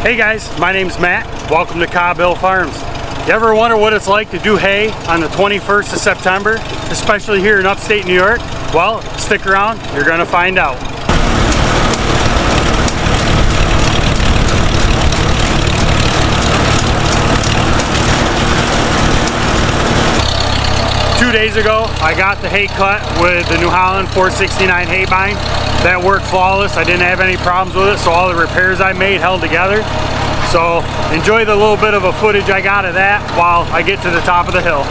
Hey guys, my name's Matt. Welcome to Bale Farms. You ever wonder what it's like to do hay on the 21st of September, especially here in upstate New York? Well, stick around, you're gonna find out. Two days ago, I got the hay cut with the New Holland 469 hay bind. That worked flawless. I didn't have any problems with it, so all the repairs I made held together. So enjoy the little bit of a footage I got of that while I get to the top of the hill.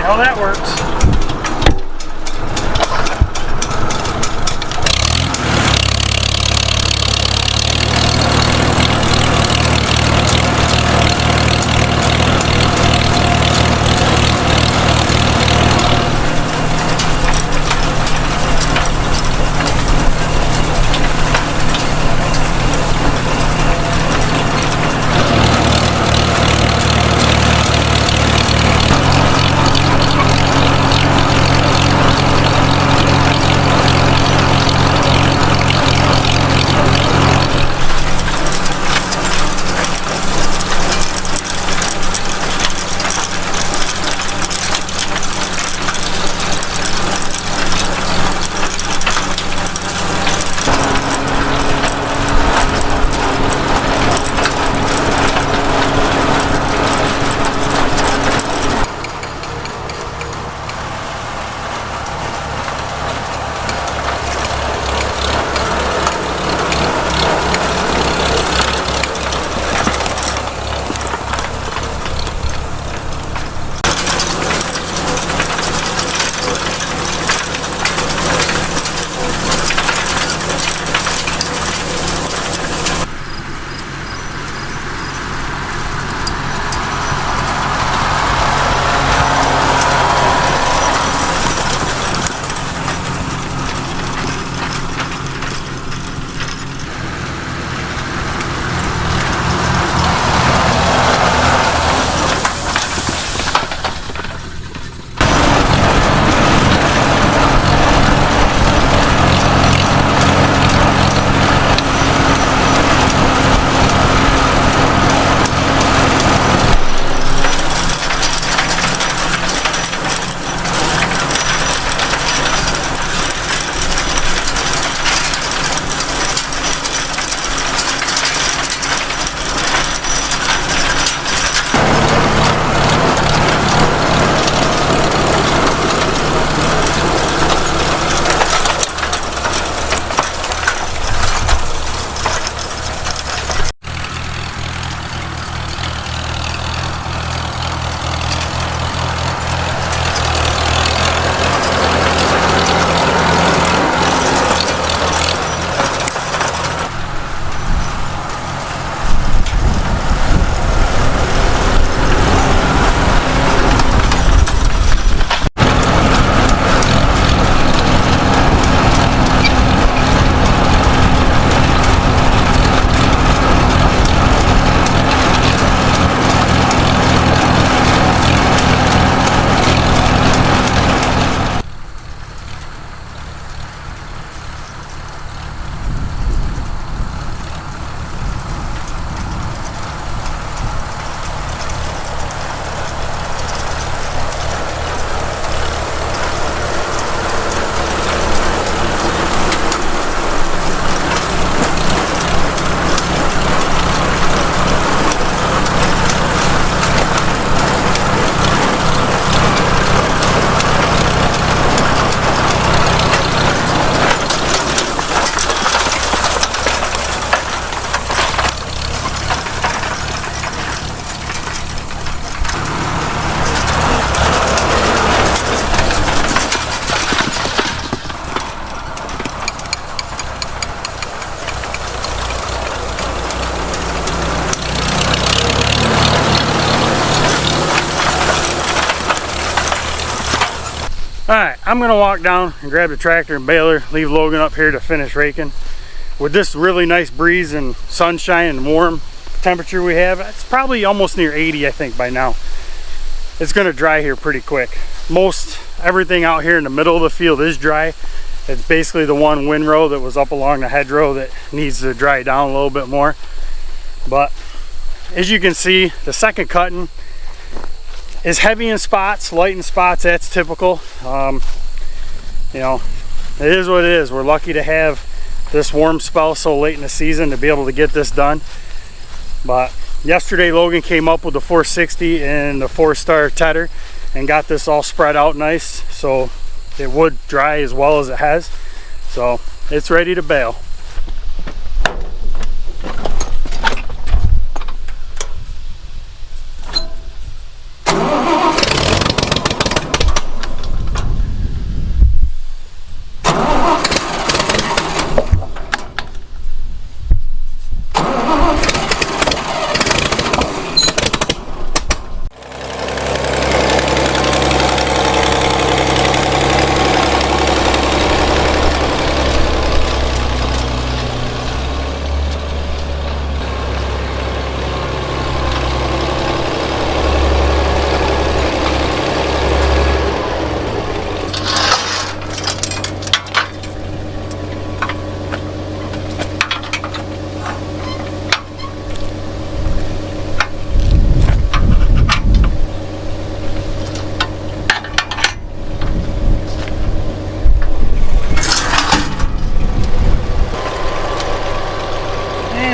How that works. Alright, I'm going to walk down and grab the tractor and baler, leave Logan up here to finish raking. With this really nice breeze and sunshine and warm temperature we have, it's probably almost near 80 I think by now. It's going to dry here pretty quick. Most everything out here in the middle of the field is dry. It's basically the one windrow that was up along the hedgerow that needs to dry down a little bit more. But as you can see, the second cutting is heavy in spots, light in spots. That's typical. You know, it is what it is. We're lucky to have this warm spell so late in the season to be able to get this done. But yesterday Logan came up with the 460 and the 4-star tedder and got this all spread out nice so it would dry as well as it has. So it's ready to bale.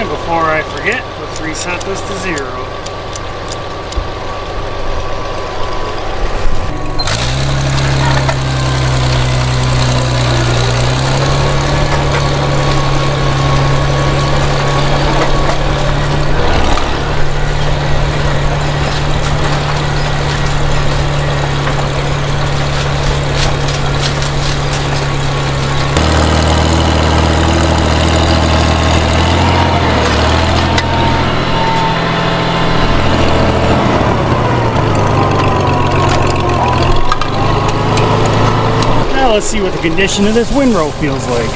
Before I forget, let's reset this to 0. Let's see what the condition of this windrow feels like.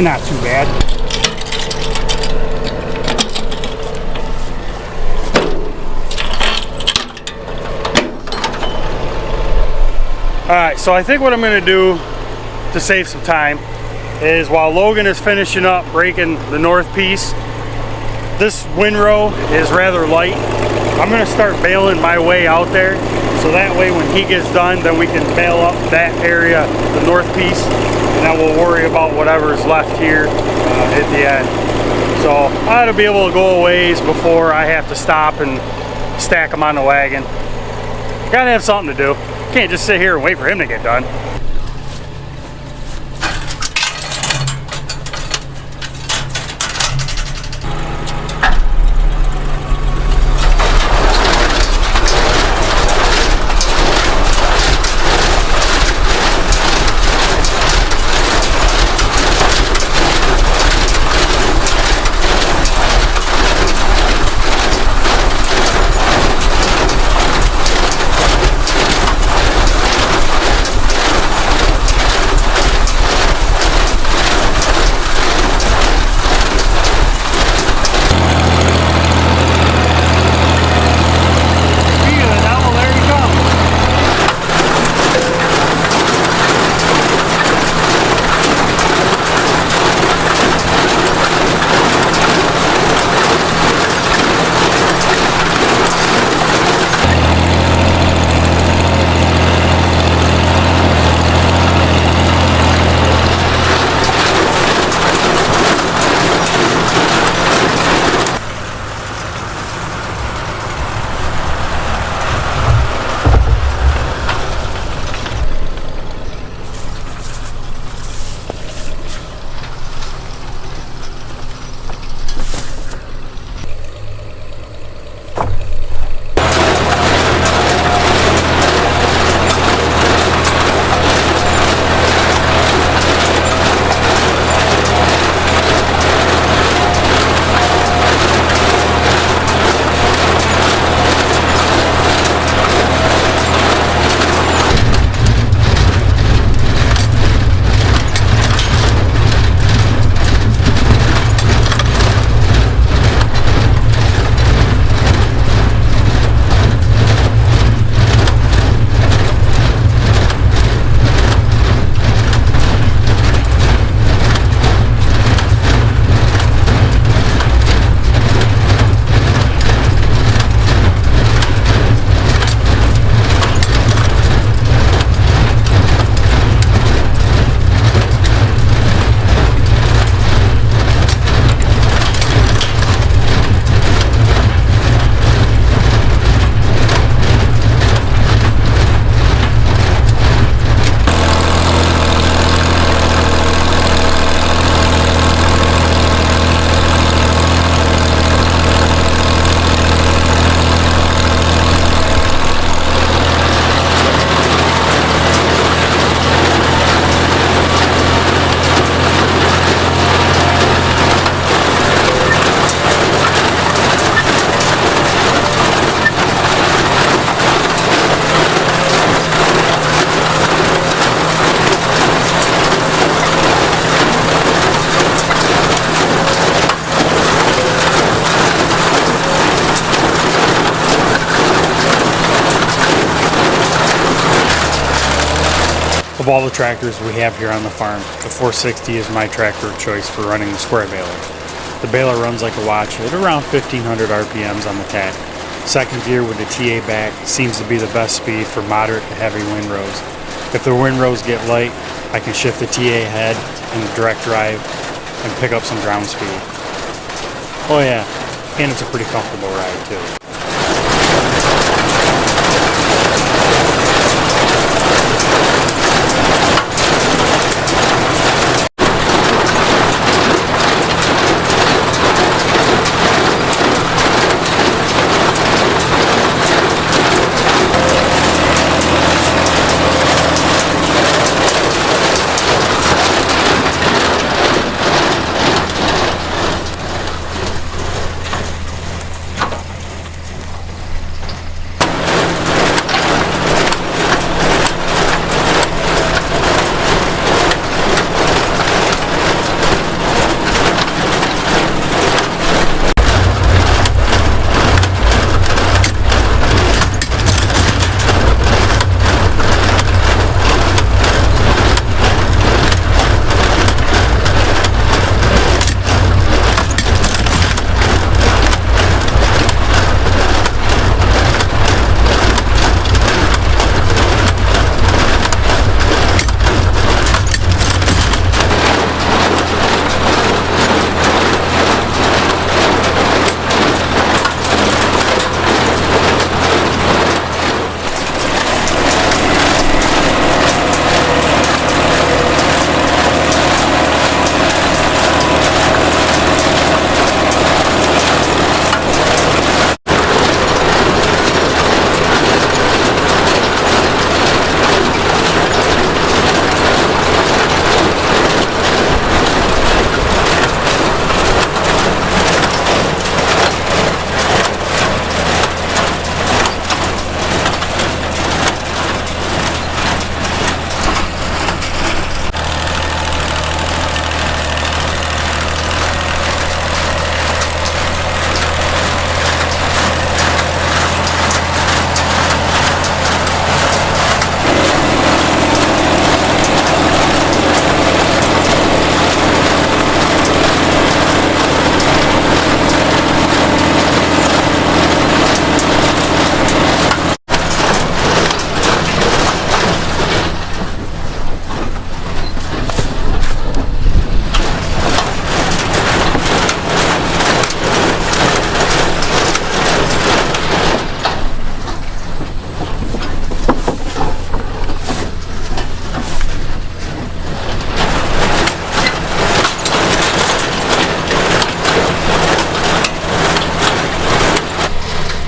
Not too bad. Alright, so I think what I'm going to do to save some time is while Logan is finishing up raking the north piece, this windrow is rather light. I'm going to start baling my way out there, so that way when he gets done, then we can bale up that area, the north piece, and then we'll worry about whatever's left here at the end. So I ought to be able to go a ways before I have to stop and stack them on the wagon. Gotta have something to do. Can't just sit here and wait for him to get done. Of all the tractors we have here on the farm, the 460 is my tractor of choice for running the square baler. The baler runs like a watch at around 1500 RPMs on the tach. Second gear with the TA back seems to be the best speed for moderate to heavy windrows. If the windrows get light, I can shift the TA head and direct drive and pick up some ground speed. Oh yeah, and it's a pretty comfortable ride too.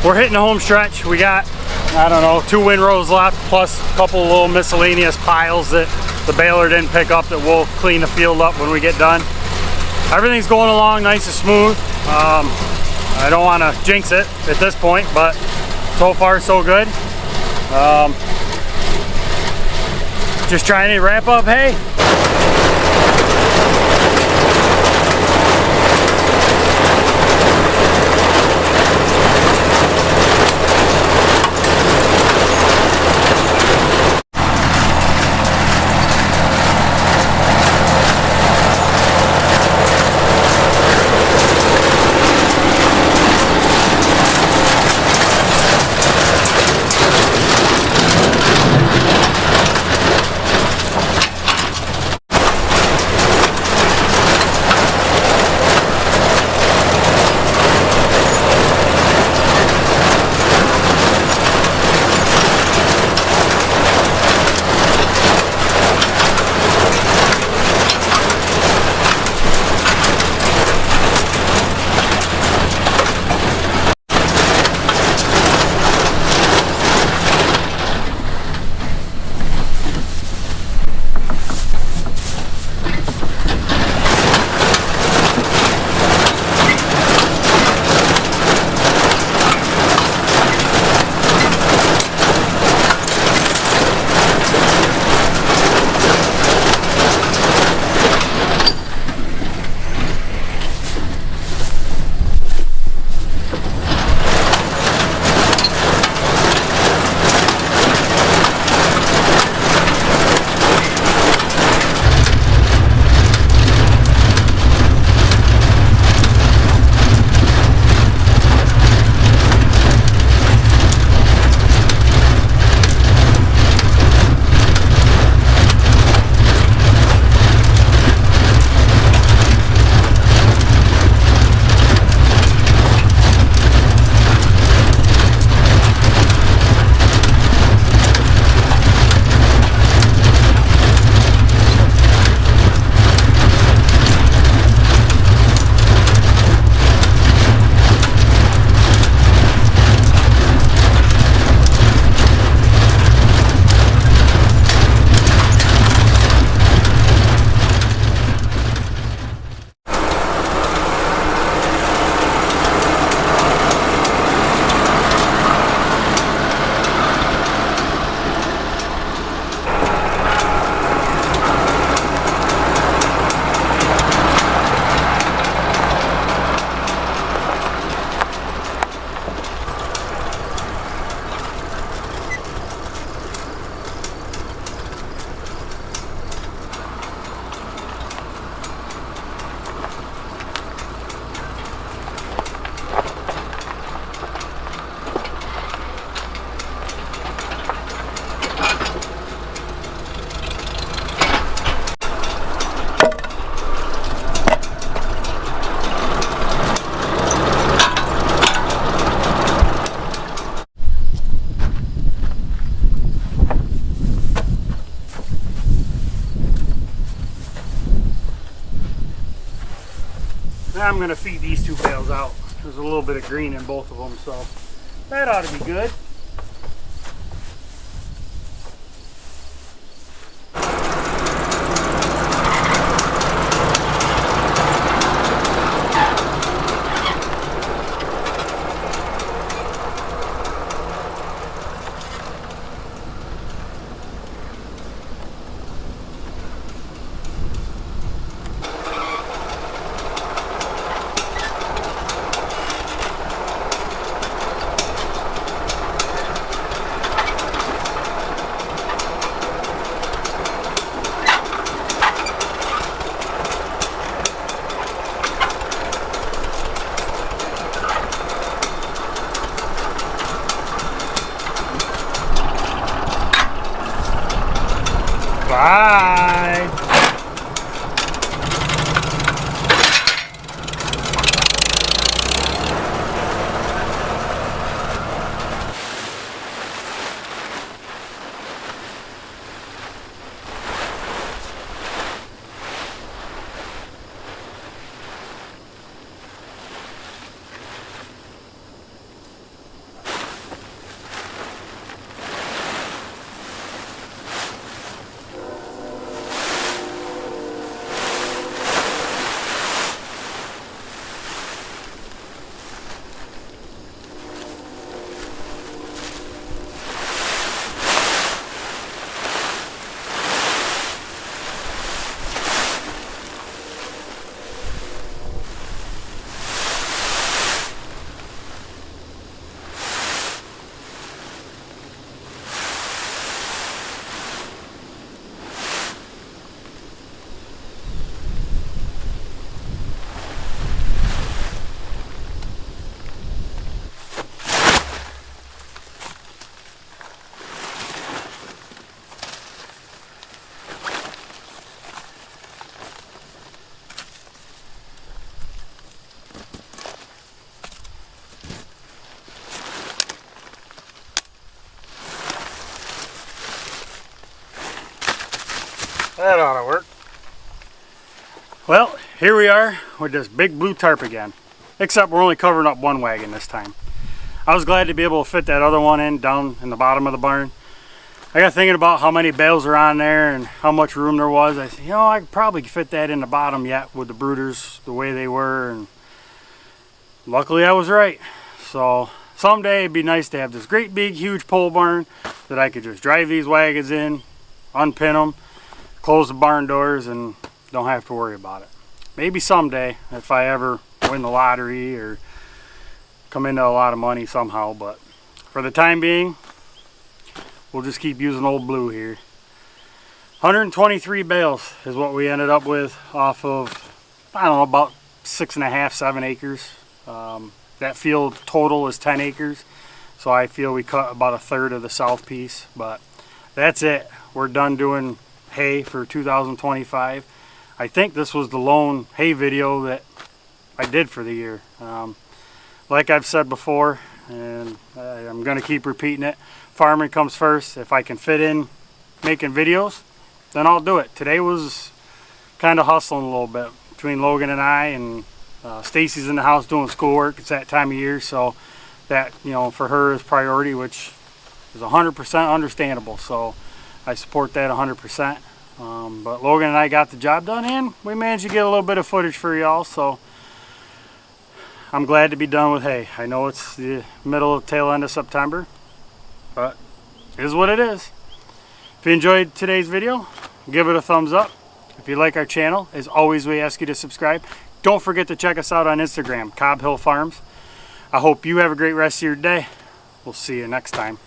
We're hitting the home stretch. We got, I don't know, 2 windrows left, plus a couple little miscellaneous piles that the baler didn't pick up that we'll clean the field up when we get done. Everything's going along nice and smooth. I don't want to jinx it at this point, but so far so good. Just trying to wrap up hay. I'm going to feed these two bales out. There's a little bit of green in both of them, so that ought to be good. Bye. That ought to work. Well, here we are with this big blue tarp again. Except we're only covering up one wagon this time. I was glad to be able to fit that other one in down in the bottom of the barn. I got thinking about how many bales are on there and how much room there was. I said, you know, I could probably fit that in the bottom yet with the brooders the way they were. And luckily I was right. So someday it'd be nice to have this great big huge pole barn that I could just drive these wagons in, unpin them, close the barn doors, and don't have to worry about it. Maybe someday if I ever win the lottery or come into a lot of money somehow, but for the time being we'll just keep using old blue here. 123 bales is what we ended up with off of, I don't know, about 6.5, 7 acres. That field total is 10 acres, so I feel we cut about a third of the south piece, but that's it. We're done doing hay for 2025. I think this was the lone hay video that I did for the year. Like I've said before, and I'm going to keep repeating it, farming comes first. If I can fit in making videos, then I'll do it. Today was kind of hustling a little bit between Logan and I, and Stacy's in the house doing schoolwork. It's that time of year, so that, you know, for her is priority, which is 100% understandable. So I support that 100%. But Logan and I got the job done, and we managed to get a little bit of footage for y'all, so I'm glad to be done with hay. I know it's the middle of tail end of September, but it is what it is. If you enjoyed today's video, give it a thumbs up. If you like our channel, as always, we ask you to subscribe. Don't forget to check us out on Instagram, Cobb Hill Farms. I hope you have a great rest of your day. We'll see you next time.